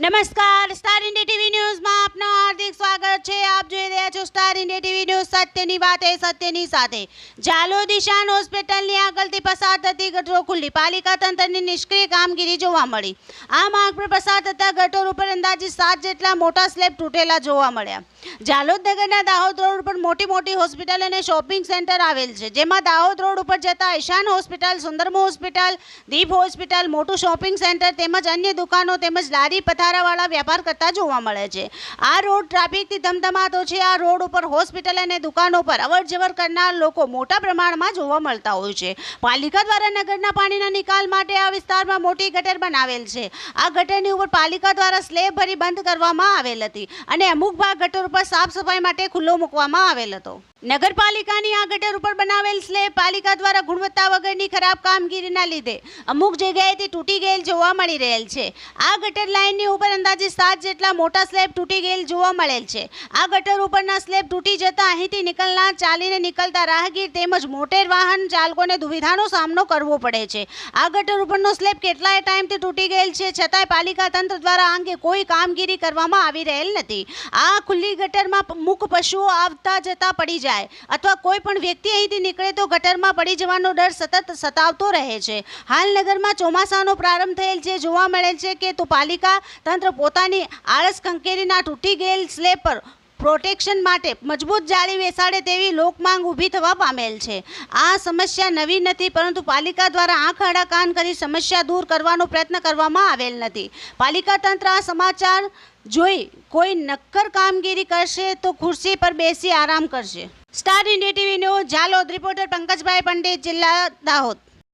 નમસ્કાર, star India TV ન્યૂઝમાં આપનું હાર્દિક સ્વાગત છે। આપ જોઈ રહ્યા છો સ્ટાર ઇન્ડિયા ટીવી ન્યૂઝ। સત્યની વાતે સત્યની સાથે। જાલોદ ઈશાન હોસ્પિટલની આગળથી પસાર થતી ગટરો ખુલ્લી, પાલિકા તંત્રની નિષ્ક્રિય કામગીરી જોવા મળી। આ માર્ગ પર પસાર થતા ગટર ઉપર અંદાજિત 7 જેટલા મોટા સ્લેબ તૂટેલા જોવા મળ્યા। જાલોદ નગરના દાહોદ રોડ ઉપર મોટી હોસ્પિટલ અને શોપિંગ સેન્ટર આવેલ છે, જેમાં દાહોદ રોડ ઉપર જતા ઈશાન હોસ્પિટલ, સુંદરમો હોસ્પિટલ, દીપ હોસ્પિટલ, મોટું શોપિંગ સેન્ટર તેમજ અન્ય દુકાનો તેમજ લારી પથારાવાળા વ્યાપાર કરતા જોવા મળે છે। આ રોડ ટ્રાફિકથી ધમધમાતો છે। આ રોડ ઉપર હોસ્પિટલ અને દુકાનો પર અવરજવર કરનાર લોકો મોટા પ્રમાણમાં જોવા મળતા હોય છે। પાલિકા દ્વારા નગરના પાણીના નિકાલ માટે આ વિસ્તારમાં મોટી ગટર બનાવેલ છે। આ ગટરની ઉપર પાલિકા દ્વારા સ્લેબ ભરી બંધ કરવામાં આવેલ હતી અને અમુક ભાગ ગટર ઉપર સાફ સફાઈ માટે ખુલ્લો મૂકવામાં આવેલ હતો। નગરપાલિકાની આ ગટર ઉપર બનાવેલ સ્લેબ પાલિકા દ્વારા ગુણવત્તા વગરની ખરાબ કામગીરીના લીધે અમુક જગ્યાએથી તૂટી ગયેલ જોવા મળી રહેલ છે। આ ગટર લાઇનની ઉપર અંદાજિત 7 જેટલા મોટા સ્લેબ તૂટી ગયેલ જોવા મળેલ છે। આ ગટર ઉપરના સ્લેબ તૂટી જતા અહીંથી નીકળનાર, ચાલીને નીકળતા રાહગીર તેમજ મોટેર વાહન ચાલકોને દુવિધાનો સામનો કરવો પડે છે। આ ગટર ઉપરનો સ્લેબ કેટલાય ટાઈમથી તૂટી ગયેલ છે, છતાંય પાલિકા તંત્ર દ્વારા આ અંગે કોઈ કામગીરી કરવામાં આવી રહેલ નથી। આ ખુલ્લી ગટરમાં મૂક પશુઓ આવતા જતા પડી જાય અથવા કોઈ પણ વ્યક્તિ અહીંથી નીકળે તો ગટરમાં પડી જવાનો ડર સતત સતાવતો રહે છે। હાલ નગરમાં ચોમાસાનો પ્રારંભ થયેલ છે, જોવા મળેલ છે કે તો પાલિકા તંત્ર પોતાની આળસ ખંખેરીના તૂટી ગયેલ સ્લેબ પર પ્રોટેક્શન માટે મજબૂત જાળી બેસાડે તેવી લોકમાંગ ઊભી થવા પામેલ છે। આ સમસ્યા નવી નથી, પરંતુ પાલિકા દ્વારા આંખ આડા કાન કરી સમસ્યા દૂર કરવાનો પ્રયત્ન કરવામાં આવેલ નથી। પાલિકા તંત્ર આ સમાચાર જોઈ કોઈ નક્કર કામગીરી કરશે તો ખુરશી પર બેસી આરામ કરશે। Star India TV news, Jhalod, reporter Pankajbhai Pandit, જિલ્લા દાહોદ।